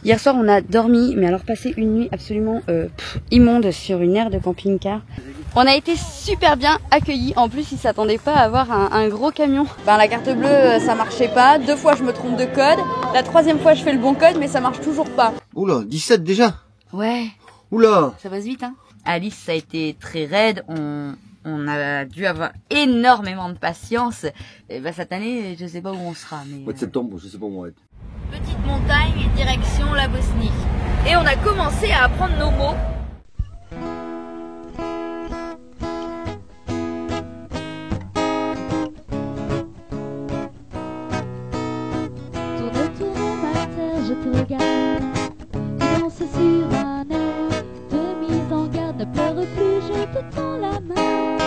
Hier soir, on a dormi, mais alors passé une nuit absolument immonde sur une aire de camping-car. On a été super bien accueillis. En plus, ils s'attendaient pas à avoir un gros camion. Ben, la carte bleue, ça marchait pas. 2 fois, je me trompe de code. La 3e fois, je fais le bon code, mais ça marche toujours pas. Oula, 17 déjà? Ouais. Oula. Ça passe vite, hein. Alice, ça a été très raide. On a dû avoir énormément de patience. Et ben, cette année, je sais pas où on sera. Mais, Mois de septembre, je sais pas moi. Petite montagne, direction la Bosnie. Et on a commencé à apprendre nos mots. Tourne ma terre, je te regarde. Tu danses sur un air de mise en garde. Ne pleure plus, je te tends la main.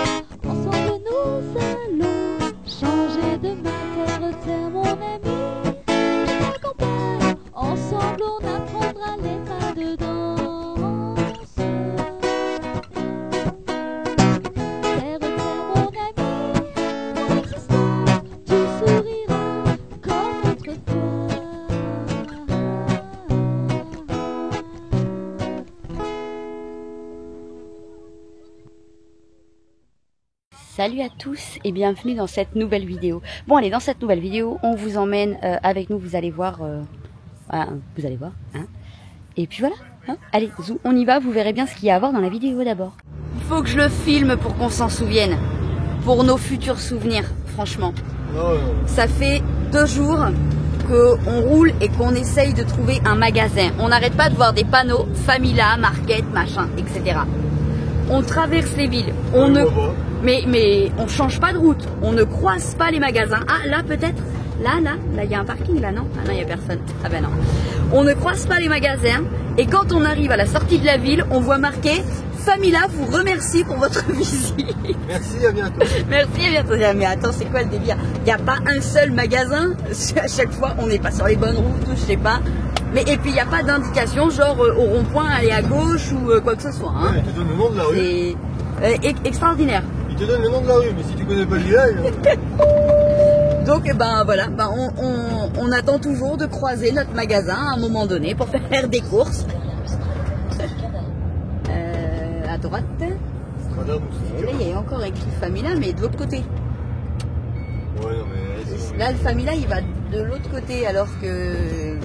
Ensemble nous allons changer de terre, terre mon ami. Ensemble on apprendra les pas de danse. Terre, terre mon ami, mon existence, tu souriras comme autrefois. Salut à tous et bienvenue dans cette nouvelle vidéo. Bon allez, dans cette nouvelle vidéo, on vous emmène avec nous, vous allez voir... vous allez voir, hein. Et puis voilà, hein. Allez, on y va, vous verrez bien ce qu'il y a à voir dans la vidéo d'abord. Il faut que je le filme pour qu'on s'en souvienne, pour nos futurs souvenirs, franchement. Ça fait 2 jours qu'on roule et qu'on essaye de trouver un magasin. On n'arrête pas de voir des panneaux, Famila, Market, machin, etc. On traverse les villes, mais on change pas de route, on ne croise pas les magasins. Ah là peut-être. Là, il y a un parking, là, non? Ah non, il n'y a personne. Ah ben non. On ne croise pas les magasins. Et quand on arrive à la sortie de la ville, on voit marqué « Famila vous remercie pour votre visite. » Merci, à bientôt. Merci, à bientôt. Mais attends, c'est quoi le délire? Il n'y a pas un seul magasin. À chaque fois, on n'est pas sur les bonnes routes ou je sais pas. Mais, et puis, il n'y a pas d'indication, genre au rond-point, aller à gauche ou quoi que ce soit. Hein. Ouais, il te donne le nom de la rue. C'est extraordinaire. Il te donne le nom de la rue, mais si tu connais pas le village... Donc ben voilà, ben, on attend toujours de croiser notre magasin à un moment donné pour faire des courses. À droite. Madame, Et là il y a encore écrit Famila, mais de l'autre côté. Ouais, non, mais... Là le Famila il va de l'autre côté alors que...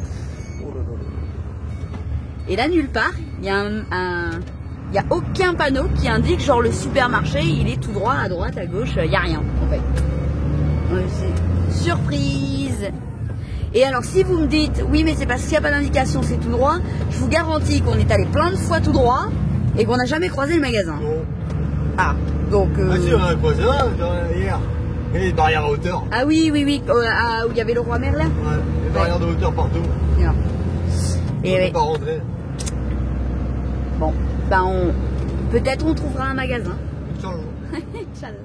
Et là nulle part, il y a il n'y a aucun panneau qui indique genre le supermarché, il est tout droit à droite, à gauche, il n'y a rien en fait. Surprise. Et alors si vous me dites oui mais c'est parce qu'il n'y a pas d'indication, c'est tout droit, je vous garantis qu'on est allé plein de fois tout droit et qu'on n'a jamais croisé le magasin. Non. Ah donc Ah si, on a croisé un hier. Et les barrières à hauteur. Ah oui où il y avait le roi Merlin. Ouais, les barrières de hauteur partout. Non. Et on peut pas rentrer. Bon, ben peut-être on trouvera un magasin. Inch'Allah. Inch'Allah.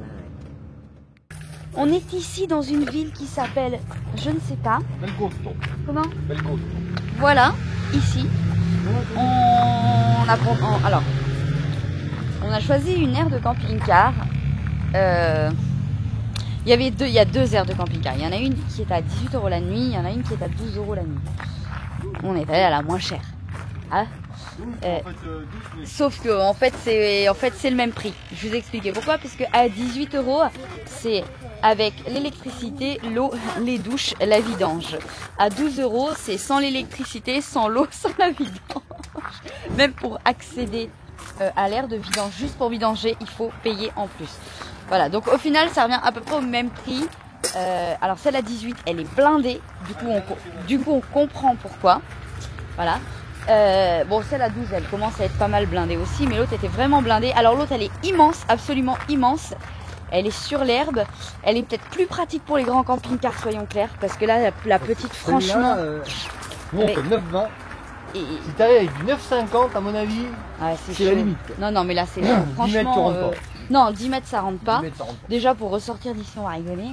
On est ici dans une ville qui s'appelle, je ne sais pas. Belcosto. Comment? Belcosto. Voilà, ici. Alors, on a choisi une aire de camping-car. Il y a 2 aires de camping-car. Il y en a une qui est à 18 € la nuit, il y en a une qui est à 12 € la nuit. On est allé à la moins chère. Hein? Sauf que en fait c'est le même prix. Je vous explique pourquoi, parce que à 18 € c'est avec l'électricité, l'eau, les douches, la vidange. À 12 € c'est sans l'électricité, sans l'eau, sans la vidange. Même pour accéder à l'aire de vidange, juste pour vidanger, il faut payer en plus. Voilà, donc au final ça revient à peu près au même prix. Alors celle à 18 elle est blindée, du coup on comprend pourquoi. Voilà. Bon celle à 12 elle commence à être pas mal blindée aussi, mais l'autre était vraiment blindée. Alors l'autre elle est immense, absolument immense. Elle est sur l'herbe. Elle est peut-être plus pratique pour les grands camping-cars, soyons clairs, parce que là la petite franchement... Nous on fait 9,20. Et... Si t'arrives avec du 9,50 à mon avis, ah, c'est la limite. Non mais là c'est franchement... 10 mètres tu rentres pas. Non 10 mètres ça rentre pas. 10 mètres, ça rentre pas. Déjà pour ressortir d'ici on va rigoler.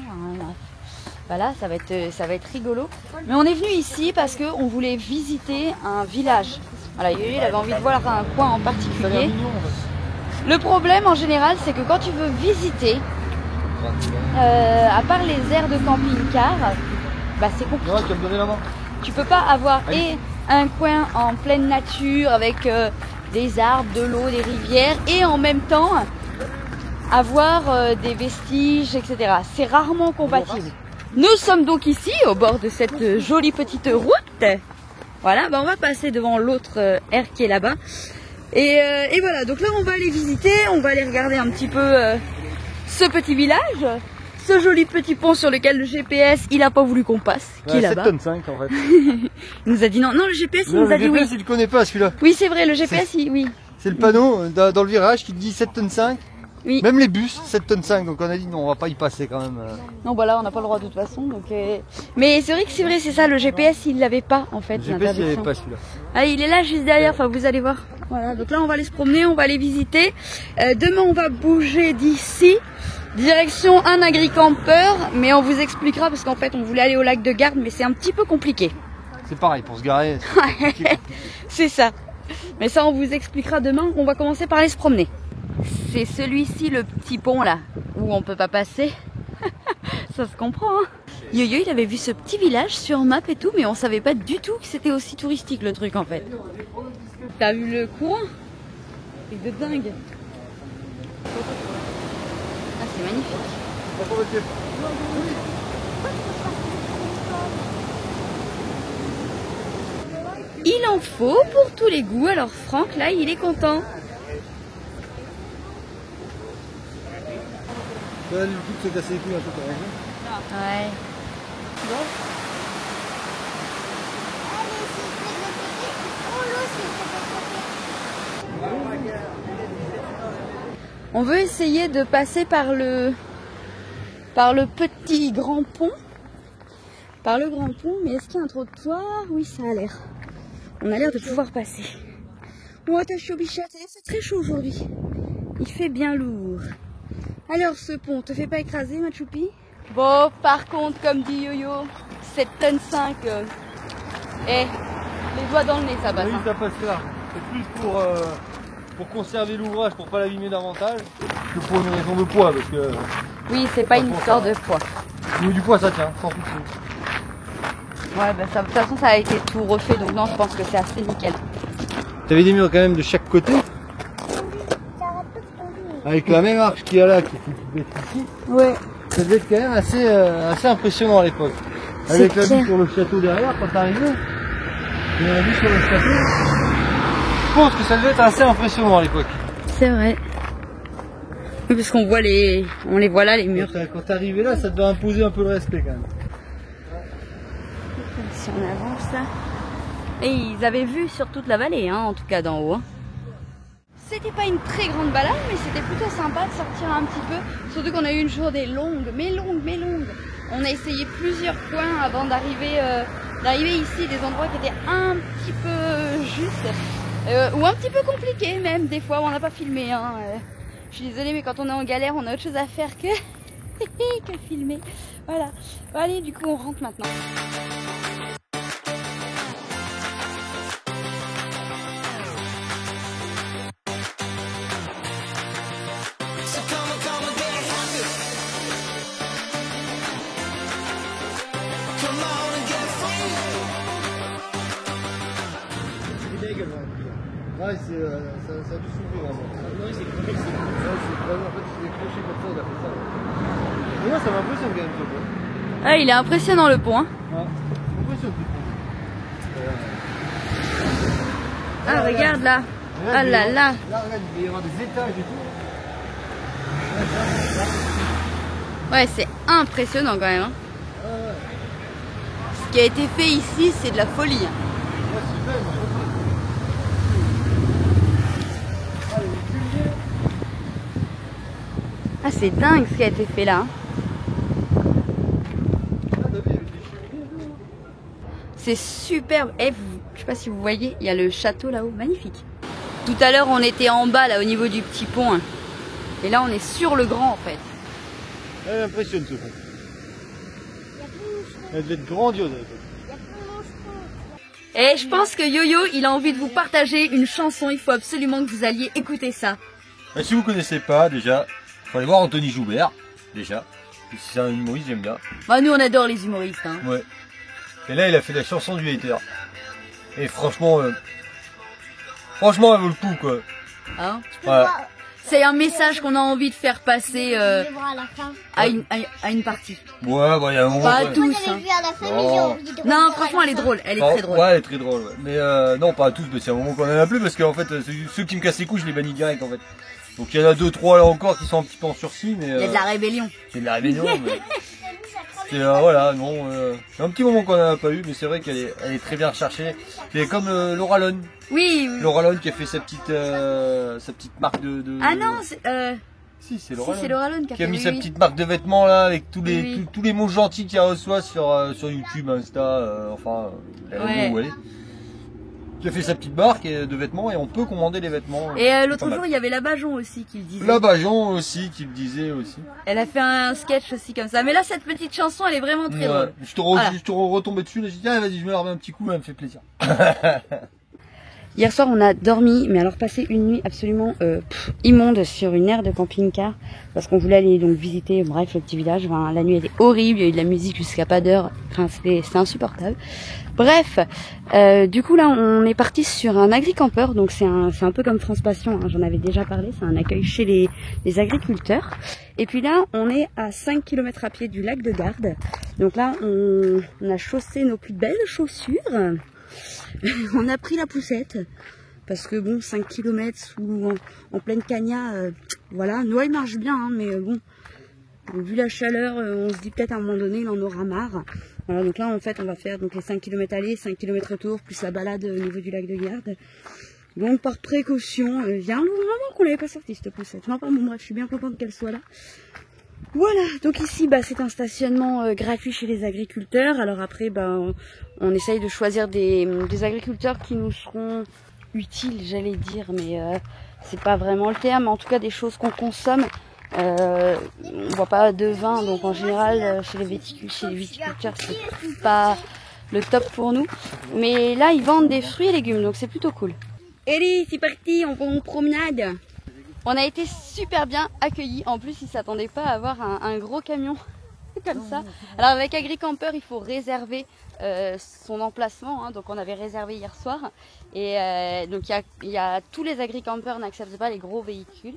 Voilà, ça va être rigolo. Mais on est venu ici parce qu'on voulait visiter un village. Voilà, il avait envie de voir un coin en particulier. Le problème en général, c'est que quand tu veux visiter, à part les aires de camping-car, bah c'est compliqué. Ouais, tu vas me donner la main. Tu peux pas avoir et un coin en pleine nature avec des arbres, de l'eau, des rivières et en même temps avoir des vestiges, etc. C'est rarement compatible. Nous sommes donc ici au bord de cette jolie petite route. Voilà, bah on va passer devant l'autre aire qui est là-bas. Et voilà, donc là on va aller visiter, on va aller regarder un petit peu ce petit village, ce joli petit pont sur lequel le GPS il a pas voulu qu'on passe, qui est là-bas. 7 tonnes 5 en fait. Il nous a dit non, non le GPS il nous a dit oui. Le GPS il le connaît pas celui-là. Oui c'est vrai, le GPS oui. C'est le panneau dans le virage qui dit 7 tonnes 5. Oui. Même les bus 7 tonnes 5, donc on a dit non on va pas y passer quand même. Non bah là on n'a pas le droit de toute façon donc mais c'est vrai c'est ça, le GPS il l'avait pas en fait. Le GPS il avait pas celui-là. Ah, il est là juste derrière, enfin vous allez voir. Voilà, donc là on va aller se promener, on va aller visiter. Demain on va bouger d'ici, direction un agri-campeur, mais on vous expliquera parce qu'en fait on voulait aller au lac de Garde, mais c'est un petit peu compliqué. C'est pareil pour se garer. C'est ça. Mais ça on vous expliquera demain, on va commencer par aller se promener. C'est celui-ci le petit pont là, où on peut pas passer. Ça se comprend hein. Yo-Yo il avait vu ce petit village sur map et tout, mais on savait pas du tout que c'était aussi touristique le truc en fait. T'as vu le courant? C'est de dingue. Ah c'est magnifique. Il en faut pour tous les goûts, alors Franck là il est content. Là, le coup de se casser les couilles un peu quand même. Ouais. Bon. On veut essayer de passer par le petit grand pont. Par le grand pont, mais est-ce qu'il y a un trottoir? Oui, ça a l'air. On a l'air de pouvoir passer. Oh, ta chaud bichette, il fait très chaud aujourd'hui. Il fait bien lourd. Alors, ce pont, te fait pas écraser, ma choupi? Bon, par contre, comme dit Yo-Yo, 7 tonnes 5. Les doigts dans le nez, ça passe. Oui, ça passe là. C'est plus pour conserver l'ouvrage, pour pas l'abîmer davantage, que pour une raison de poids, parce que... Oui, c'est pas une histoire de poids. Nous, du poids, ça tient, sans souci. Ouais, bah ça, de toute façon, ça a été tout refait, donc non, je pense que c'est assez nickel. T'avais des murs quand même de chaque côté. Avec la même arche qu'il y a là, qui est ici. Ouais. Ça devait être quand même assez impressionnant à l'époque. Avec la vue sur le château derrière, quand t'arrivais. Et la vue sur le château. Je pense que ça devait être assez impressionnant à l'époque. C'est vrai. Oui, parce qu'on voit on les voit là, les murs. Quand t'arrivais là, ça devait imposer un peu le respect quand même. Si on avance là. Et ils avaient vu sur toute la vallée, hein, en tout cas d'en haut. Hein. C'était pas une très grande balade, mais c'était plutôt sympa de sortir un petit peu. Surtout qu'on a eu une journée longue, mais longue. On a essayé plusieurs coins avant d'arriver ici, des endroits qui étaient un petit peu justes, ou un petit peu compliqués même, des fois où on n'a pas filmé. Hein. Je suis désolée, mais quand on est en galère, on a autre chose à faire que, que filmer. Voilà. Bon, allez, du coup, on rentre maintenant. Ouais, ça a dû s'ouvrir avant. Oui, c'est craché. En fait, il est craché comme ça, il a fait ça. Mais moi, ça m'impressionne quand même ce pont. Ah, il est impressionnant le pont. Hein. Ouais, impressionnant ce pont. Ah, regarde là. Ah là là. Là, regarde, il va y avoir des étages et tout. Ouais, c'est impressionnant quand même. Hein. Ce qui a été fait ici, c'est de la folie. Hein. Ouais, c'est belle, Ah, c'est dingue ce qui a été fait là. Hein. C'est superbe. Eh, je sais pas si vous voyez, il y a le château là-haut, magnifique. Tout à l'heure, on était en bas là au niveau du petit pont. Hein. Et là, on est sur le grand en fait. Elle m'impressionne ce pont. Elle devait être grandiose. Et je pense que Yo-Yo, il a envie de vous partager une chanson. Il faut absolument que vous alliez écouter ça. Et si vous connaissez pas déjà, il faut aller voir Anthony Joubert, déjà. Si c'est un humoriste, j'aime bien. Bah, nous, on adore les humoristes. Hein. Ouais. Et là, il a fait la chanson du hater. Et franchement, franchement, elle vaut le coup, quoi. Hein Ouais. C'est un message qu'on a envie de faire passer à une partie. Ouais, bah, il y a un moment. Pas à ouais. tous. Hein. Non, franchement, elle est drôle. Elle est très drôle. Ouais, elle est très drôle. Ouais. Mais non, pas à tous, mais c'est un moment qu'on en a plus parce qu'en fait, ceux qui me cassent les couilles, je les bannis direct en fait. Donc il y en a 2-3 là encore qui sont un petit peu en sursis, mais. Il y a de la rébellion. C'est de la rébellion, mais. C'est voilà, non. Un petit moment qu'on en a pas eu, mais c'est vrai qu'elle est très bien recherchée. C'est comme Laura Lone. Oui. Laura Lone qui a fait sa petite marque de. Ah non, c'est. Si, c'est Laura Lone qui a mis sa petite marque de vêtements là avec tous les mots gentils qu'elle reçoit sur YouTube, Insta, enfin la ouais. où elle est. Qui a fait sa petite marque de vêtements et on peut commander les vêtements. Et l'autre jour il y avait la Bajon aussi qui le disait. La Bajon aussi qui le disait aussi. Elle a fait un sketch aussi comme ça. Mais là cette petite chanson elle est vraiment très drôle. Je te retombais dessus, là j'ai dit ah, vas-y je me la remets un petit coup, elle me fait plaisir. Hier soir, on a dormi, mais alors passé une nuit absolument immonde sur une aire de camping-car, parce qu'on voulait aller donc visiter, bref, le petit village. Enfin, la nuit était horrible, il y a eu de la musique jusqu'à pas d'heure, enfin, c'était insupportable. Bref, du coup là, on est parti sur un agri-campeur, donc c'est un peu comme France Passion, hein, j'en avais déjà parlé, c'est un accueil chez les agriculteurs. Et puis là, on est à 5 km à pied du lac de Garde, donc là, on a chaussé nos plus belles chaussures. On a pris la poussette parce que bon 5 km en pleine cagna, voilà, Noah il marche bien hein, mais bon vu la chaleur on se dit peut-être à un moment donné il en aura marre. Voilà, donc là en fait on va faire donc les 5 km aller, 5 km retour plus la balade au niveau du lac de Garde. Donc par précaution, il y a un moment qu'on l'avait pas sorti cette poussette. Enfin bon bref, je suis bien contente qu'elle soit là. Voilà, donc ici c'est un stationnement gratuit chez les agriculteurs. Alors après on essaye de choisir des agriculteurs qui nous seront utiles, j'allais dire, mais c'est pas vraiment le terme, en tout cas des choses qu'on consomme. On voit pas de vin, donc en général chez les viticulteurs c'est pas le top pour nous. Mais là ils vendent des fruits et légumes, donc c'est plutôt cool. Allez, c'est parti, on va en promenade. On a été super bien accueillis. En plus, ils ne s'attendaient pas à avoir un gros camion comme ça. Alors avec AgriCamper, il faut réserver son emplacement. Hein. Donc on avait réservé hier soir. Et donc il y a tous les AgriCampers n'acceptent pas les gros véhicules.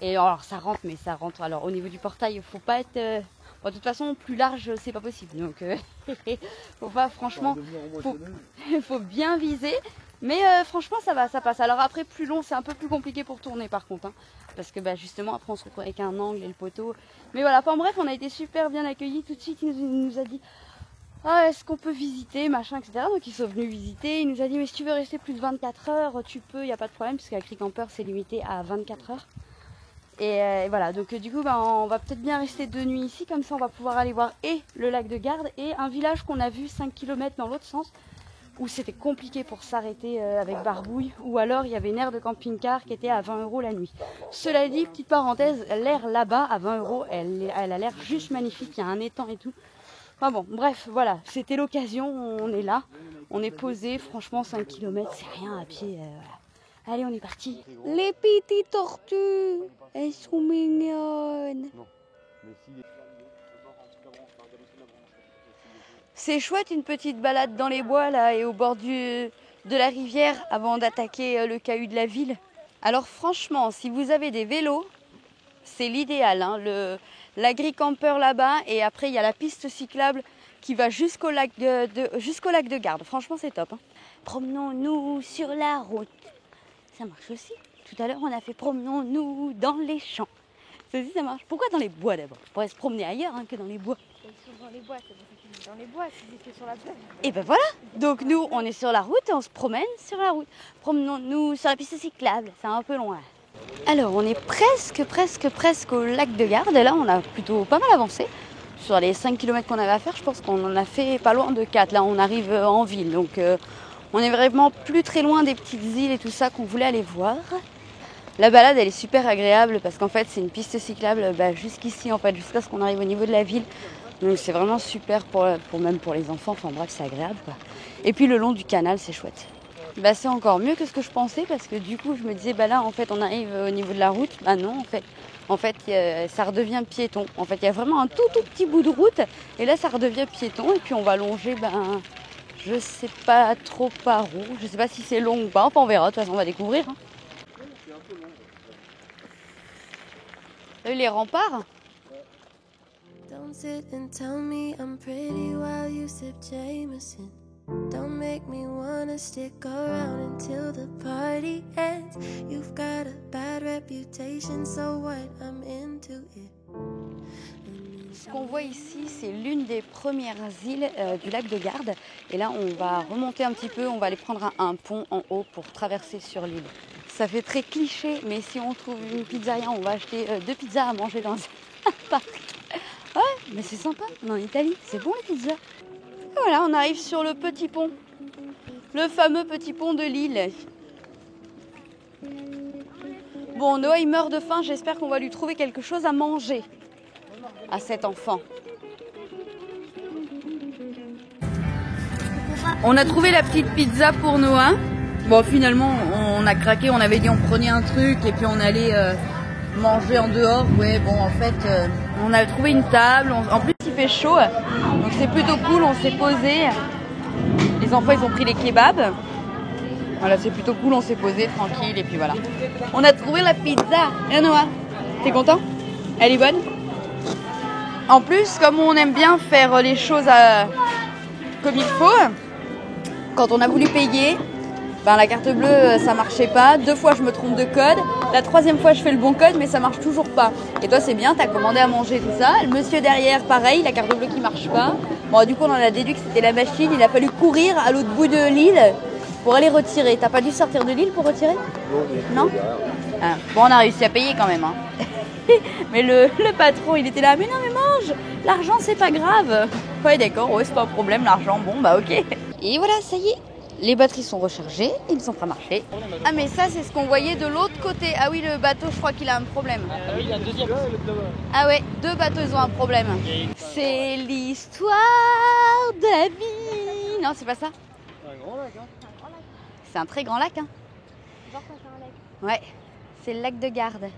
Et alors ça rentre, mais ça rentre. Alors au niveau du portail, il ne faut pas être... Bon, de toute façon, plus large, c'est pas possible. Donc faut pas, franchement, faut bien viser. Mais franchement ça va, ça passe. Alors après plus long c'est un peu plus compliqué pour tourner par contre hein, parce que justement après on se retrouve avec un angle et le poteau. Mais voilà, enfin bref on a été super bien accueillis. Tout de suite il nous a dit ah, est-ce qu'on peut visiter machin etc. Donc ils sont venus visiter, il nous a dit mais si tu veux rester plus de 24 heures tu peux, il n'y a pas de problème parce qu'AgriCamper c'est limité à 24 heures. Et voilà, donc du coup on va peut-être bien rester 2 nuits ici, comme ça on va pouvoir aller voir et le lac de Garde et un village qu'on a vu 5 km dans l'autre sens, où c'était compliqué pour s'arrêter avec Barbouille, ou alors il y avait une aire de camping-car qui était à 20 € la nuit. Cela dit, petite parenthèse, l'air là-bas à 20 €, elle a l'air juste magnifique, il y a un étang et tout. Enfin bon, bref, voilà, c'était l'occasion, on est là, on est posé, franchement 5 km c'est rien à pied, voilà. Allez, on est parti. Les petites tortues, elles sont mignonnes. C'est chouette une petite balade dans les bois là et au bord de la rivière avant d'attaquer le caillou de la ville. Alors franchement, si vous avez des vélos, c'est l'idéal. Hein, l'agri-camper là-bas et après il y a la piste cyclable qui va jusqu'au lac de Garde. Franchement c'est top. Hein. Promenons-nous sur la route. Ça marche aussi. Tout à l'heure on a fait promenons-nous dans les champs. Ça aussi ça marche. Pourquoi dans les bois d'abord? On pourrait se promener ailleurs hein, que dans les bois. Dans les bois, c'est dans les bois, c'est sur la plage. Et ben voilà, donc nous on est sur la route et on se promène sur la route. Promenons-nous sur la piste cyclable, c'est un peu loin. Alors on est presque au lac de Garde. Là on a plutôt pas mal avancé. Sur les 5 km qu'on avait à faire, je pense qu'on en a fait pas loin de 4. Là on arrive en ville, donc on est vraiment plus très loin des petites îles et tout ça qu'on voulait aller voir. La balade elle est super agréable parce qu'en fait c'est une piste cyclable jusqu'ici en fait, jusqu'à ce qu'on arrive au niveau de la ville. Donc c'est vraiment super même pour les enfants, enfin bref c'est agréable quoi. Et puis le long du canal c'est chouette. C'est encore mieux que ce que je pensais parce que du coup je me disais là en fait on arrive au niveau de la route. Non en fait ça redevient piéton. En fait il y a vraiment un tout petit bout de route et là ça redevient piéton et puis on va longer Je sais pas trop par où. Je sais pas si c'est long ou pas. Enfin, on verra. De toute façon, on va découvrir. Hein. T'as vu les remparts? Don't sit and tell me I'm pretty while you sip Jameson. Don't make me wanna stick around until the party ends. You've got a bad reputation, so what? I'm into it. Ce qu'on voit ici, c'est l'une des premières îles du lac de Garde. Et là, on va remonter un petit peu, on va aller prendre un pont en haut pour traverser sur l'île. Ça fait très cliché, mais si on trouve une pizzeria, on va acheter 2 pizzas à manger dans un parc. Ouais, mais c'est sympa, on est en Italie, c'est bon les pizzas. Et voilà, on arrive sur le petit pont. Le fameux petit pont de l'île. Bon, Noah, il meurt de faim, j'espère qu'on va lui trouver quelque chose à manger. À cet enfant. On a trouvé la petite pizza pour Noah. Bon, finalement, on a craqué, on avait dit on prenait un truc et puis on allait manger en dehors. Ouais, bon, en fait, on a trouvé une table. En plus, il fait chaud, donc c'est plutôt cool. On s'est posé. Les enfants, ils ont pris les kebabs. Voilà, c'est plutôt cool. On s'est posé tranquille et puis voilà. On a trouvé la pizza. Et Noah, t'es content? Elle est bonne? En plus, comme on aime bien faire les choses comme il faut, quand on a voulu payer, ben, la carte bleue, ça marchait pas. 2 fois, je me trompe de code. La 3e fois, je fais le bon code, mais ça marche toujours pas. Et toi, c'est bien, t'as commandé à manger, tout ça. Le monsieur derrière, pareil, la carte bleue qui marche pas. Bon, du coup, on en a déduit que c'était la machine. Il a fallu courir à l'autre bout de l'île pour aller retirer. T'as pas dû sortir de l'île pour retirer? Non. Ah. Bon, on a réussi à payer quand même. Hein. Mais le patron, il était là. Mais non, mais mange. L'argent, c'est pas grave. Ouais, d'accord, ouais, c'est pas un problème, l'argent. Bon, bah ok. Et voilà, ça y est. Les batteries sont rechargées, ils sont prêts à marcher. Ah mais ça c'est ce qu'on voyait de l'autre côté. Ah oui, le bateau, je crois qu'il a un problème. Oui, il y a un deuxième. Ah ouais, 2 bateaux ils ont un problème. C'est l'histoire de la vie. Non, c'est pas ça. C'est un grand lac, hein. C'est un très grand lac, hein. Genre quand c'est un lac. Ouais, c'est le lac de Garde.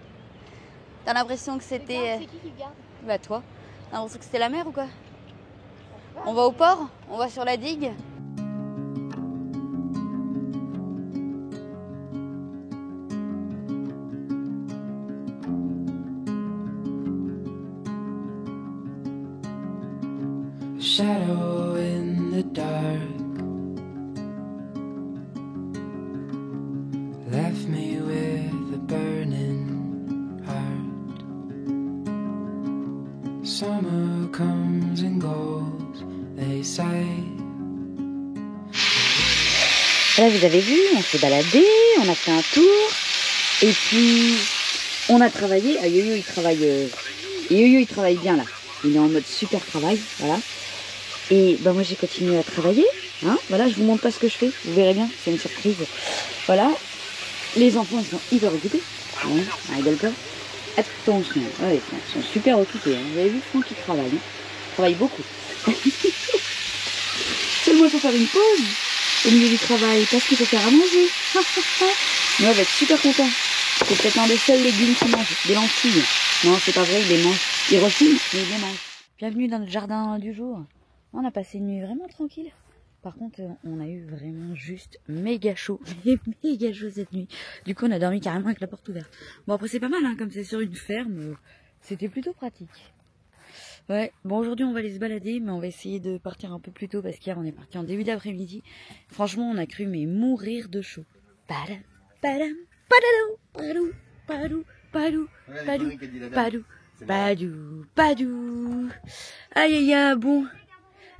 T'as l'impression que c'était... C'est qui garde? Bah toi. T'as l'impression que c'était la mer ou quoi? On va au port? On va sur la digue? Shadow in the dark left me with a burning heart. Summer comes and goes, they say. Là, vous avez vu, on s'est baladé, on a fait un tour, et puis on a travaillé. Ah, Yo-Yo, il travaille bien là. Il est en mode super travail, voilà. Et ben moi j'ai continué à travailler, hein. Voilà, je vous montre pas ce que je fais, vous verrez bien, c'est une surprise. Voilà, les enfants ils sont hyper occupés, hein. Ah, d'accord. Attention, ouais, ils sont super occupés, hein. Vous avez vu Franck qui travaille, hein. Il travaille beaucoup. Seulement il faut faire une pause au milieu du travail parce qu'il faut faire à manger. Moi, on va être super content. C'est peut-être un des seuls légumes qu'il mange, des lentilles. Non, c'est pas vrai, il les mange. Il refume, mais il les mange. Bienvenue dans notre jardin du jour. On a passé une nuit vraiment tranquille. Par contre, on a eu vraiment juste méga chaud. Méga chaud cette nuit. Du coup, on a dormi carrément avec la porte ouverte. Bon, après, c'est pas mal, hein, comme c'est sur une ferme. C'était plutôt pratique. Ouais, bon, aujourd'hui, on va aller se balader, mais on va essayer de partir un peu plus tôt parce qu'hier, on est parti en début d'après-midi. Franchement, on a cru, mais mourir de chaud. Padam, padam, padadou, padou, padou, padou, padou, padou, padou. Aïe, aïe, aïe, bon.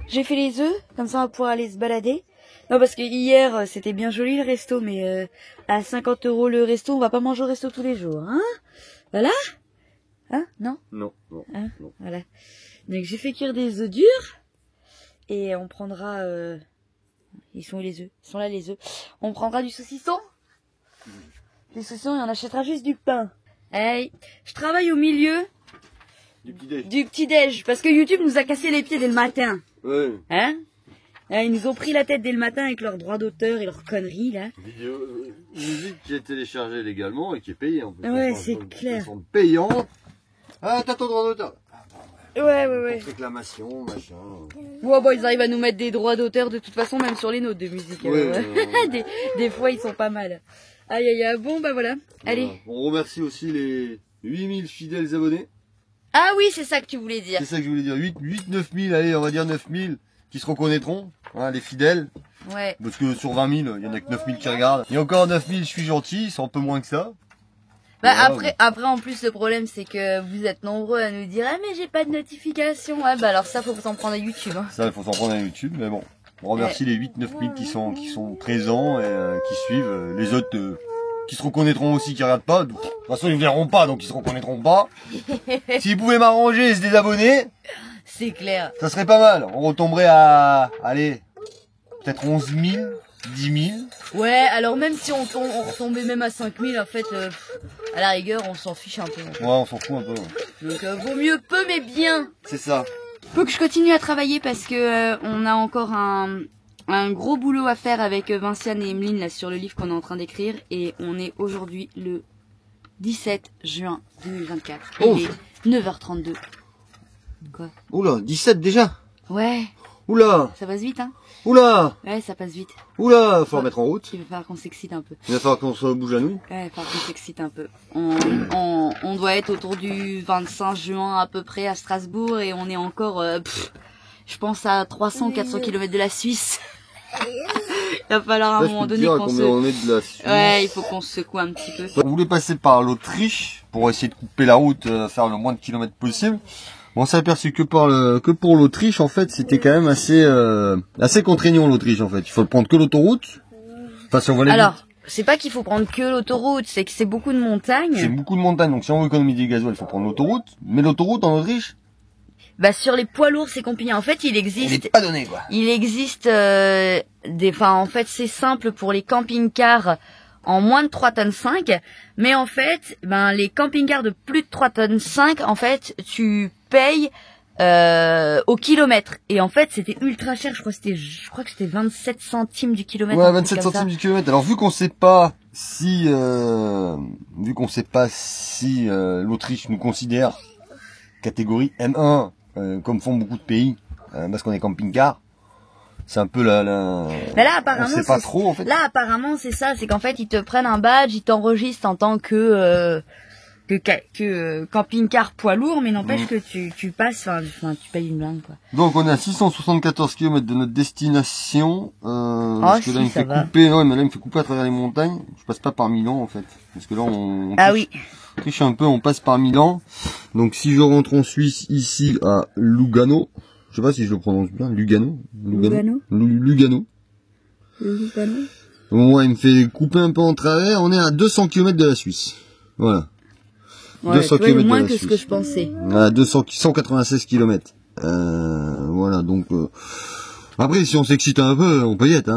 J'ai fait les œufs, comme ça on va pouvoir aller se balader. Non, parce que hier c'était bien joli le resto, mais à 50 € le resto, on va pas manger au resto tous les jours, hein? Voilà? Hein? Non? Non, non, hein? non. Voilà. Donc j'ai fait cuire des œufs durs et on prendra. Ils sont où les œufs? Ils sont là les œufs. On prendra du saucisson. Du saucisson et on achètera juste du pain. Hey, je travaille au milieu. Du petit-déj, parce que YouTube nous a cassé les pieds dès le matin. Ouais. Hein? Ils nous ont pris la tête dès le matin avec leurs droits d'auteur et leurs conneries, là. Musique qui est téléchargée légalement et qui est payée en plus. Ouais, c'est clair. Ils sont payants. Ah, t'as ton droit d'auteur. Ouais. Réclamation, machin. Ouais, bon, ils arrivent à nous mettre des droits d'auteur de toute façon, même sur les notes de musique. Des fois, ils sont pas mal. Aïe. Bon, bah voilà. Allez. On remercie aussi les 8000 fidèles abonnés. Ah oui, c'est ça que tu voulais dire. C'est ça que je voulais dire. 9000, allez, on va dire 9000 qui se reconnaîtront, hein, les fidèles. Ouais. Parce que sur 20 000, il y en a que 9000 qui regardent. Il y a encore 9000, je suis gentil, c'est un peu moins que ça. Bah après en plus le problème c'est que vous êtes nombreux à nous dire ah mais j'ai pas de notification. Ouais bah alors ça faut s'en prendre à YouTube. Hein. Ça il faut s'en prendre à YouTube, mais bon. On remercie les 8-9 000 qui sont présents et qui suivent. Les autres qui se reconnaîtront aussi, qui regardent pas. De toute façon ils ne verront pas, donc ils se reconnaîtront pas. S'ils pouvaient m'arranger et se désabonner, c'est clair. Ça serait pas mal. On retomberait à, allez, peut-être 11 000, 10 000. Ouais, alors même si on retombait même à 5 000, en fait, à la rigueur, on s'en fiche un peu. Ouais, on s'en fout un peu. Donc vaut mieux peu mais bien. C'est ça. Faut que je continue à travailler parce que on a encore un gros boulot à faire avec Vinciane et Emeline là sur le livre qu'on est en train d'écrire et on est aujourd'hui le 17 juin 2024. Oh. Il est 9h32. Quoi? Oula, 17 déjà. Ouais. Oula. Ça passe vite, hein. Oula. Ouais, ça passe vite. Oula, faut remettre en route. Il va falloir qu'on s'excite un peu. Il va falloir qu'on se bouge à nous. Ouais, il va falloir qu'on s'excite un peu. On doit être autour du 25 juin à peu près à Strasbourg et on est encore, je pense à 300-400 km de la Suisse. Il va falloir à un moment donné qu'on se... On est de la Suisse. Ouais, il faut qu'on se secoue un petit peu. On voulait passer par l'Autriche pour essayer de couper la route, faire le moins de kilomètres possible. On s'est aperçu que pour l'Autriche, en fait, c'était quand même assez contraignant l'Autriche, en fait. Il faut prendre que l'autoroute. Enfin, si on veut alors, c'est pas qu'il faut prendre que l'autoroute, c'est que c'est beaucoup de montagnes. C'est beaucoup de montagnes, donc si on veut économiser du gasoil, il faut prendre l'autoroute. Mais l'autoroute en Autriche, bah sur les poids lourds, c'est compliqué. En fait, il existe pas donné, quoi. Il existe en fait, c'est simple pour les camping-cars en moins de 3 tonnes 5, mais en fait, les camping-cars de plus de 3 tonnes 5, en fait, tu payes au kilomètre. Et en fait, c'était ultra cher, je crois que c'était 27 centimes du kilomètre. Ouais, 27 centimes du kilomètre. Alors vu qu'on sait pas si l'Autriche nous considère catégorie M1 comme font beaucoup de pays parce qu'on est camping-car. C'est un peu Mais là, apparemment, on sait pas trop, en fait. Là, apparemment, c'est ça. C'est qu'en fait, ils te prennent un badge, ils t'enregistrent en tant que camping-car poids lourd, mais n'empêche que tu passes, tu payes une blinde, quoi. Donc, on est à 674 km de notre destination, parce que là, il me fait couper, non, mais là, il me fait couper à travers les montagnes. Je passe pas par Milan, en fait. Parce que là, on triche un peu, on passe par Milan. Donc, si je rentre en Suisse, ici, à Lugano, je sais pas si je le prononce bien, Lugano. Moi, il me fait couper un peu en travers. On est à 200 km de la Suisse. Voilà. Ouais, 200 km moins que ce que je pensais. À 196 km. Voilà, donc... Après, si on s'excite un peu, on peut y être.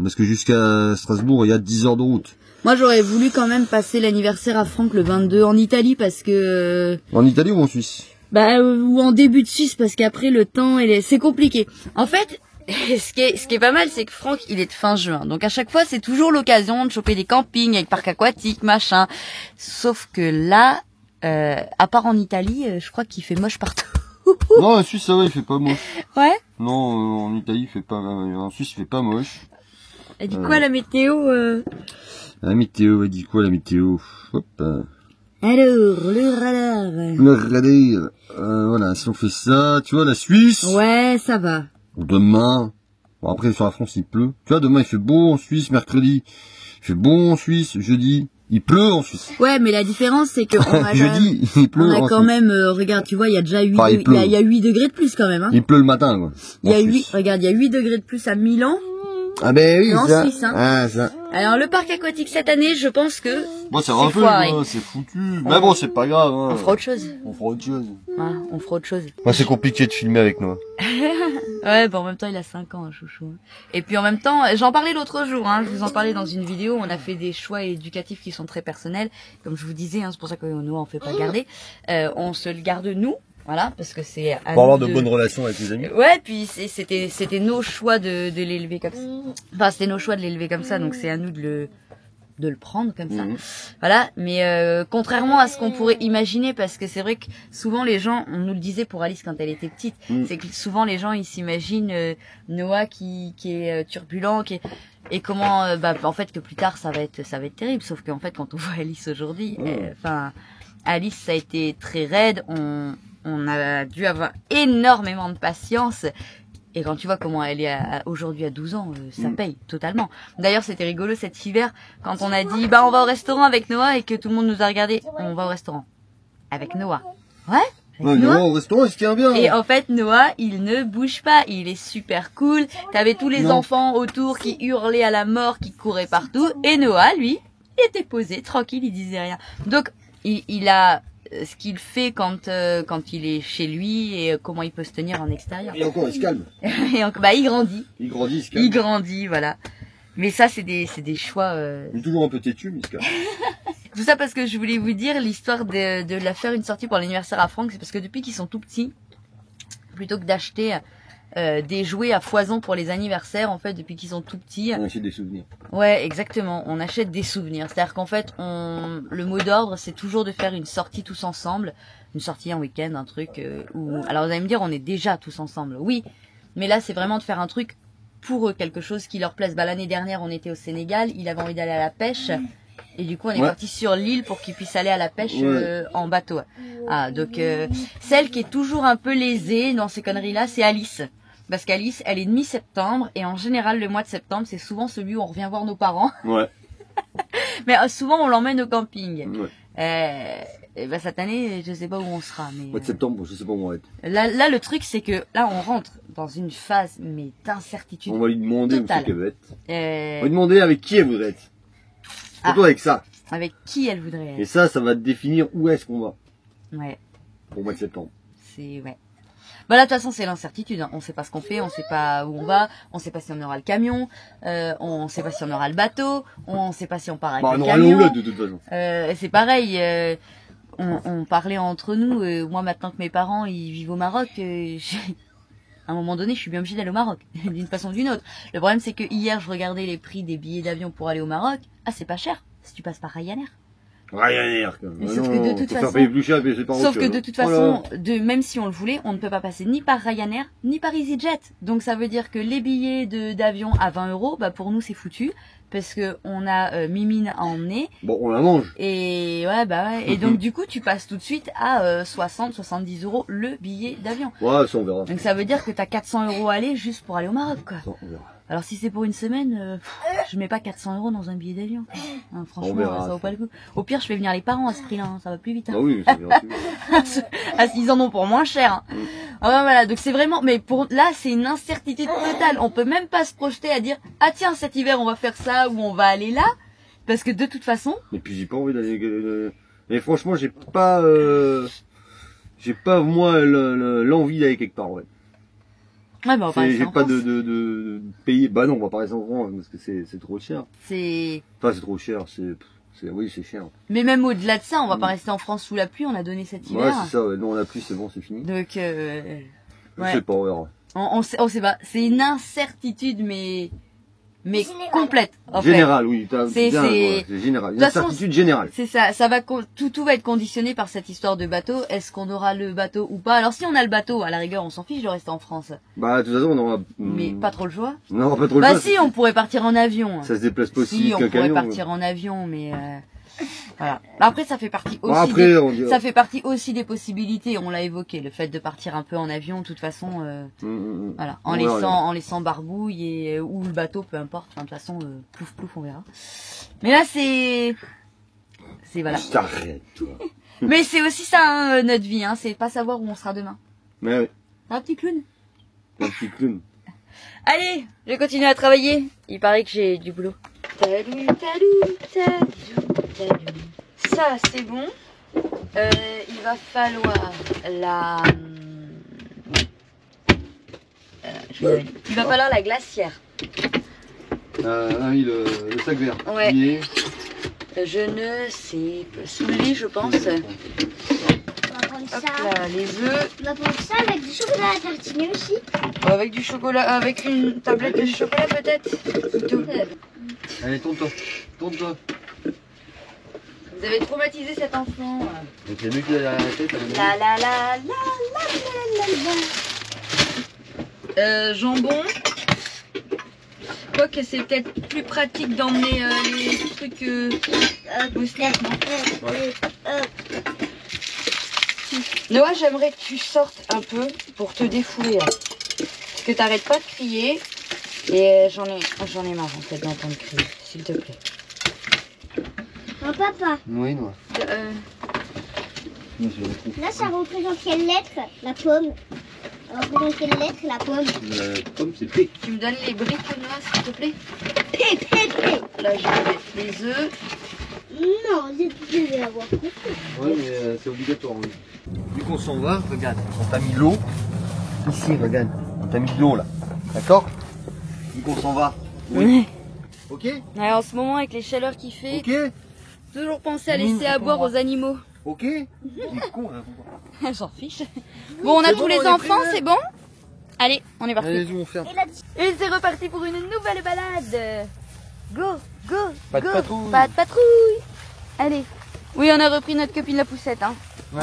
Parce que jusqu'à Strasbourg, il y a 10 heures de route. Moi, j'aurais voulu quand même passer l'anniversaire à Franck le 22 en Italie, parce que... En Italie ou en Suisse? Ou en début de Suisse, parce qu'après le temps, c'est compliqué. En fait, ce qui est pas mal, c'est que Franck, il est de fin juin. Donc à chaque fois, c'est toujours l'occasion de choper des campings avec parc aquatique, machin. Sauf que là, à part en Italie, je crois qu'il fait moche partout. Non, en Suisse, ça va, il fait pas moche. Ouais? Non, en Italie, il fait pas, en Suisse, il fait pas moche. Elle dit quoi, la météo? La météo, elle dit quoi, la météo? Hop. Alors, le radar. Le radar. Voilà, si on fait ça, tu vois, la Suisse. Ouais, ça va. Demain. Bon, après, sur la France, il pleut. Tu vois, demain, il fait beau en Suisse. Mercredi, il fait beau en Suisse. Jeudi, il pleut en Suisse. Ouais, mais la différence, c'est que on a jeudi, il pleut. On a quand même, regarde, tu vois, il y a déjà 8 il y a 8 degrés de plus quand même, hein. Il pleut le matin, quoi. Il y a 8 degrés de plus à Milan. Ah ben oui, en ça. Suisse, hein. Ah, ça. Alors le parc aquatique cette année, je pense que bon, c'est un peu, c'est foutu. Mais bon, c'est pas grave. On fera autre chose. On fera autre chose. Ouais, on fera autre chose. Moi, c'est compliqué de filmer avec Noah. Ouais, bon, en même temps, il a 5 ans, chouchou. Et puis en même temps, j'en parlais l'autre jour, je vous en parlais dans une vidéo, on a fait des choix éducatifs qui sont très personnels. Comme je vous disais, c'est pour ça que Noah, on fait pas garder. On se le garde nous. Voilà, parce que c'est pour avoir de bonnes relations avec les amis. Ouais, puis c'était nos choix de l'élever comme ça. Enfin, c'était nos choix de l'élever comme ça, donc c'est à nous de de le prendre comme ça. Voilà, mais contrairement à ce qu'on pourrait imaginer, parce que c'est vrai que souvent les gens, on nous le disait pour Alice quand elle était petite, c'est que souvent les gens ils s'imaginent Noah qui est turbulent, et comment en fait que plus tard ça va être terrible, sauf qu'en fait quand on voit Alice aujourd'hui, Alice ça a été très raide, on a dû avoir énormément de patience. Et quand tu vois comment elle est aujourd'hui à 12 ans, ça paye totalement. D'ailleurs, c'était rigolo cet hiver quand on a dit on va au restaurant avec Noah et que tout le monde nous a regardé. On va au restaurant avec Noah. Ouais. Noah au restaurant, il se tient bien. Et en fait, Noah, il ne bouge pas. Il est super cool. T'avais tous les enfants autour qui hurlaient à la mort, qui couraient partout. Et Noah, lui, il était posé, tranquille, il disait rien. Donc, il a ce qu'il fait quand il est chez lui et comment il peut se tenir en extérieur. Et encore, il se calme. Et il grandit. Il grandit, il se calme. Il grandit, voilà. Mais ça, c'est des choix. Il est toujours un peu têtu, mais il se calme. Tout ça parce que je voulais vous dire l'histoire de la faire une sortie pour l'anniversaire à Franck, c'est parce que depuis qu'ils sont tout petits, plutôt que d'acheter des jouets à foison pour les anniversaires, en fait, depuis qu'ils sont tout petits. On achète des souvenirs. Ouais, exactement. On achète des souvenirs. C'est-à-dire qu'en fait, le mot d'ordre, c'est toujours de faire une sortie tous ensemble. Une sortie en week-end, un truc où... Alors, vous allez me dire, on est déjà tous ensemble. Oui. Mais là, c'est vraiment de faire un truc pour eux, quelque chose qui leur plaise. L'année dernière, on était au Sénégal. Il avait envie d'aller à la pêche. Et du coup, on est parti sur l'île pour qu'ils puissent aller à la pêche en bateau. Donc, celle qui est toujours un peu lésée dans ces conneries-là, c'est Alice. Parce qu'Alice, elle est de mi-septembre, et en général, le mois de septembre, c'est souvent celui où on revient voir nos parents. Ouais. Mais souvent, on l'emmène au camping. Ouais. Et cette année, je sais pas où on sera. Mais mois de septembre, je sais pas où on va être. Là, le truc, c'est que là, on rentre dans une phase, mais d'incertitude. On va lui demander où c'est qu'elle veut être. On va lui demander avec qui elle voudrait être. Surtout avec ça. Avec qui elle voudrait être. Et ça va définir où est-ce qu'on va. Ouais. Pour le mois de septembre. Ouais. Bah là, de toute façon, c'est l'incertitude. Hein. On sait pas ce qu'on fait, on sait pas où on va, on sait pas si on aura le camion, on sait pas si on aura le bateau, on sait pas si on part avec le camion. On aura de toute façon. C'est pareil. On parlait entre nous. Moi, maintenant que mes parents ils vivent au Maroc, à un moment donné, je suis bien obligée d'aller au Maroc, d'une façon ou d'une autre. Le problème, c'est que hier, je regardais les prix des billets d'avion pour aller au Maroc. Ah, c'est pas cher si tu passes par Ryanair. Ryanair, quand même. Sauf que de toute façon, même si on le voulait, on ne peut pas passer ni par Ryanair, ni par EasyJet. Donc ça veut dire que les billets d'avion à 20 €, bah pour nous c'est foutu, parce que on a Mimine à emmener. Bon, on la mange. Et ouais. Et donc du coup, tu passes tout de suite à 60-70 € le billet d'avion. Ouais, ça on verra. Donc ça veut dire que t'as 400 € à aller juste pour aller au Maroc, quoi. Ça, on verra. Alors si c'est pour une semaine, je mets pas 400 € dans un billet d'avion. Hein, franchement, ça vaut pas le coup. Au pire, je fais venir les parents à ce prix-là, hein, ça va plus vite. Hein. Ah oui, ça va plus vite. Ils en ont pour moins cher. Hein. Voilà, donc c'est vraiment, mais là, c'est une incertitude totale. On peut même pas se projeter à dire, ah tiens, cet hiver, on va faire ça ou on va aller là, parce que de toute façon. Mais puis j'ai pas envie d'aller. Mais franchement, j'ai pas moi l'envie d'aller quelque part, ouais. Ouais, bah, j'ai pas de payer. Bah non, on va pas rester en France parce que c'est trop cher. Enfin, c'est trop cher. Oui, c'est cher. Mais même au-delà de ça, on va pas rester en France sous la pluie. On a donné cet hiver. Ouais, c'est ça. Ouais. Non, la pluie, c'est bon, c'est fini. Donc, je sais pas, on verra. On sait pas. C'est une incertitude, mais complète. Générale, oui. C'est général. Une incertitude générale. C'est ça. Ça va tout va être conditionné par cette histoire de bateau. Est-ce qu'on aura le bateau ou pas? Alors si on a le bateau, à la rigueur, on s'en fiche de rester en France. Bah de toute façon, on aura. Mais pas trop le choix. Non, pas trop le choix. Bah si, on pourrait partir en avion. Ça se déplace pas aussi. Si, on pourrait partir en avion, mais. Voilà. Après, ça fait partie aussi. Ça fait partie aussi des possibilités. On l'a évoqué, le fait de partir un peu en avion, de toute façon. Voilà. En laissant Barbouille ou le bateau, peu importe. Enfin, de toute façon, plouf, on verra. Mais là, c'est voilà. T'arrêtes, toi. Mais c'est aussi ça, hein, notre vie. Hein. C'est pas savoir où on sera demain. Mais oui. Un petit clown. Un petit clown. Allez, je continue à travailler. Il paraît que j'ai du boulot. Ça, c'est bon. Il va falloir il va falloir la glacière. Oui, le sac vert. Ouais. Je ne sais pas. Sous le lit, je pense. Hop là, les œufs. On va prendre ça avec du chocolat à tartiner aussi. Avec du chocolat, avec une tablette de chocolat peut-être. Allez, tourne-toi. Vous avez traumatisé cet enfant. Donc c'est lui qui l'a arrêté. La la la la. Jambon. Quoique c'est peut-être plus pratique d'emmener les trucs au snack, non? Ouais. Noah, j'aimerais que tu sortes un peu pour te défouler. Là. Parce que t'arrêtes pas de crier. Et j'en ai marre en fait d'entendre crier, s'il te plaît. Oh, papa. Oui, Noah. Là, ça représente quelle lettre? La pomme. Ça représente quelle lettre? La pomme. La pomme, c'est P. Tu me donnes les briques, Noah, s'il te plaît? P, P, P. Là, je vais mettre les œufs. Non, je vais l'avoir compris. Oui, mais c'est obligatoire, oui. Vu qu'on s'en va, regarde, on t'a mis l'eau. Ici, regarde, on t'a mis de l'eau là. D'accord? Vu qu'on s'en va. Oui. Ok? Alors, en ce moment, avec les chaleurs qu'il fait, Ok? toujours penser à laisser à boire aux animaux. Ok? Il est con, hein. J'en fiche. Bon, on a tous les enfants, c'est bon? Allez, on est parti. Allez-y, on ferme. Et c'est reparti pour une nouvelle balade. Go, go, Pas de go. patrouille. Pas de patrouille. Allez. Oui, on a repris notre copine la poussette. Hein. Ouais.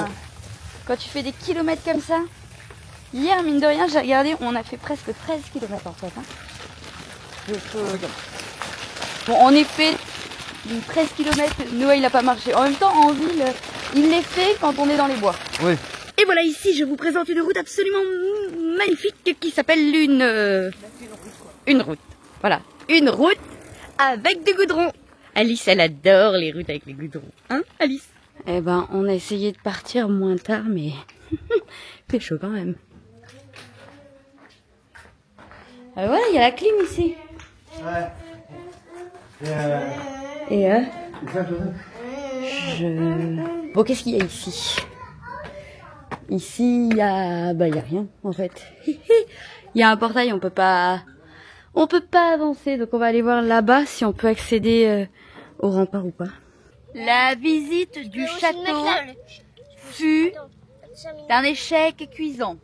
Quand tu fais des kilomètres comme ça. Hier, mine de rien, j'ai regardé, on a fait presque 13 kilomètres en fait. Hein. Bon, en effet, 13 km, Noah il n'a pas marché. En même temps, en ville, il les fait quand on est dans les bois. Oui. Et voilà, ici, je vous présente une route absolument magnifique qui s'appelle une route. Voilà, une route avec du goudron. Alice, elle adore les routes avec les goudrons. Hein, Alice? Eh ben, on a essayé de partir moins tard, mais c'est chaud quand même. Voilà, il y a la clim ici. Ouais. Et Bon, qu'est-ce qu'il y a ici? Ici, il y a rien, en fait. Il y a un portail, on peut pas avancer, donc on va aller voir là-bas si on peut accéder au rempart ou pas. La visite du château fut un échec cuisant.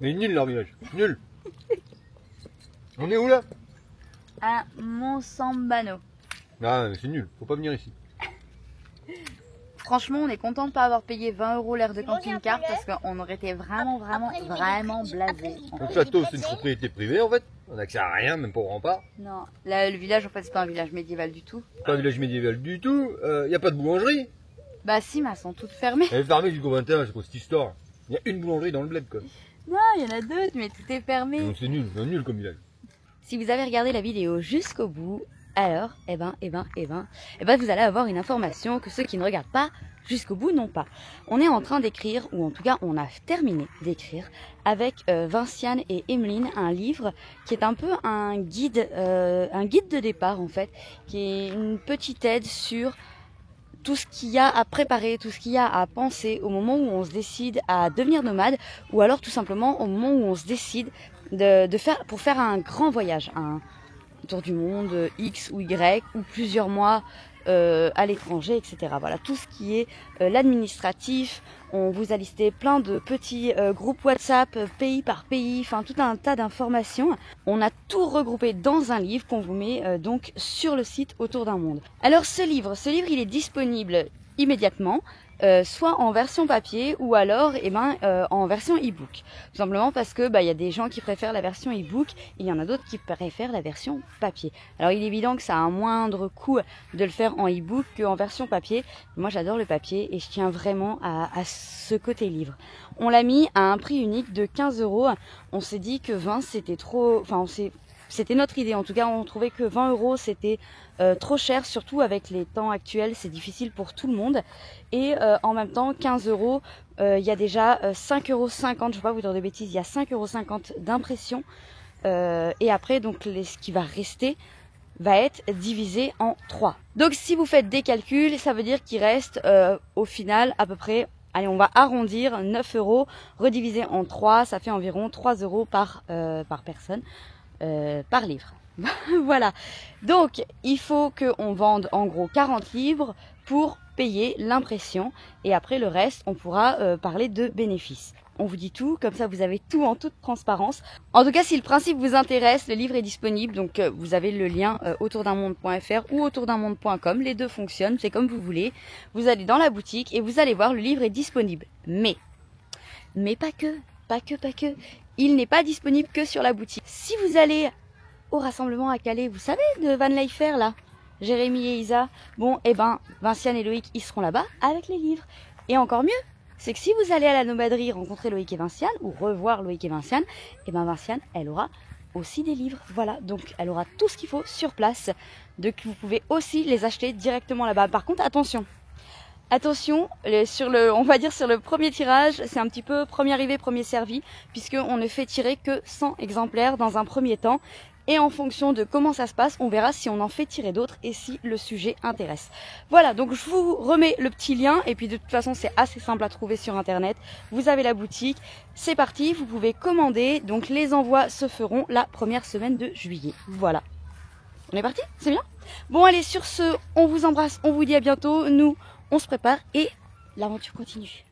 Mais nul leur village, nul. On est où là? À Montsambano. Ah, mais c'est nul, faut pas venir ici. Franchement, on est content de pas avoir payé 20 € l'air de camping-car parce qu'on aurait été vraiment blasés. Le château, c'est une propriété privée en fait. On n'a accès à rien, même pas au rempart. Non, là, le village, en fait, c'est pas un village médiéval du tout. Pas un village médiéval du tout. Y a pas de boulangerie. Bah si, mais elles sont toutes fermées. Elle est fermée jusqu'au 21, c'est quoi cette histoire? Il y a une boulangerie dans le bled quoi. Non, il y en a d'autres, mais tout est fermé. Donc c'est nul comme village. Si vous avez regardé la vidéo jusqu'au bout, alors, vous allez avoir une information que ceux qui ne regardent pas jusqu'au bout n'ont pas. On est en train d'écrire, ou en tout cas on a terminé d'écrire, avec Vinciane et Emeline, un livre qui est un peu un guide de départ en fait, qui est une petite aide sur tout ce qu'il y a à préparer, tout ce qu'il y a à penser au moment où on se décide à devenir nomade, ou alors tout simplement au moment où on se décide pour faire un grand voyage, un tour du monde X ou Y, ou plusieurs mois à l'étranger, etc. Voilà, tout ce qui est l'administratif. On vous a listé plein de petits groupes WhatsApp, pays par pays, enfin tout un tas d'informations. On a tout regroupé dans un livre qu'on vous met donc sur le site Autour d'un monde. Alors ce livre, il est disponible immédiatement, soit en version papier ou alors en version e-book. Tout simplement parce que y a des gens qui préfèrent la version e-book, il y en a d'autres qui préfèrent la version papier. Alors il est évident que ça a un moindre coût de le faire en e-book qu'en version papier. Moi j'adore le papier et je tiens vraiment à ce côté livre. On l'a mis à un prix unique de 15 €. On s'est dit que 20 c'était trop... C'était notre idée, en tout cas on trouvait que 20 € c'était trop cher, surtout avec les temps actuels, c'est difficile pour tout le monde. Et en même temps 15 €, il y a déjà 5,50 €, je ne vais pas vous dire de bêtises, il y a 5,50 € d'impression. Et après donc ce qui va rester va être divisé en 3. Donc si vous faites des calculs, ça veut dire qu'il reste au final à peu près... Allez, on va arrondir 9 € redivisé en 3, ça fait environ 3 € par personne. Par livre. Voilà. Donc, il faut qu'on vende en gros 40 livres pour payer l'impression. Et après, le reste, on pourra parler de bénéfices. on vous dit tout, comme ça vous avez tout en toute transparence. En tout cas, si le principe vous intéresse, le livre est disponible, donc vous avez le lien autourdunmonde.fr ou autourdunmonde.com, les deux fonctionnent, c'est comme vous voulez. Vous allez dans la boutique et vous allez voir, le livre est disponible. Mais pas que, il n'est pas disponible que sur la boutique. Si vous allez au rassemblement à Calais, vous savez, de Van Life Fair là, Jérémy et Isa, bon, eh ben, Vinciane et Loïc, ils seront là-bas avec les livres. Et encore mieux, c'est que si vous allez à la nomaderie rencontrer Loïc et Vinciane, ou revoir Loïc et Vinciane, eh ben Vinciane, elle aura aussi des livres. Voilà, donc elle aura tout ce qu'il faut sur place. Donc vous pouvez aussi les acheter directement là-bas. Par contre, attention, on va dire sur le premier tirage, c'est un petit peu premier arrivé, premier servi, puisqu'on ne fait tirer que 100 exemplaires dans un premier temps. Et en fonction de comment ça se passe, on verra si on en fait tirer d'autres et si le sujet intéresse. Voilà, donc je vous remets le petit lien. Et puis de toute façon, c'est assez simple à trouver sur Internet. Vous avez la boutique. C'est parti, vous pouvez commander. Donc les envois se feront la première semaine de juillet. Voilà. On est parti? C'est bien? Bon, allez, sur ce, on vous embrasse. On vous dit à bientôt. Nous, on se prépare et l'aventure continue.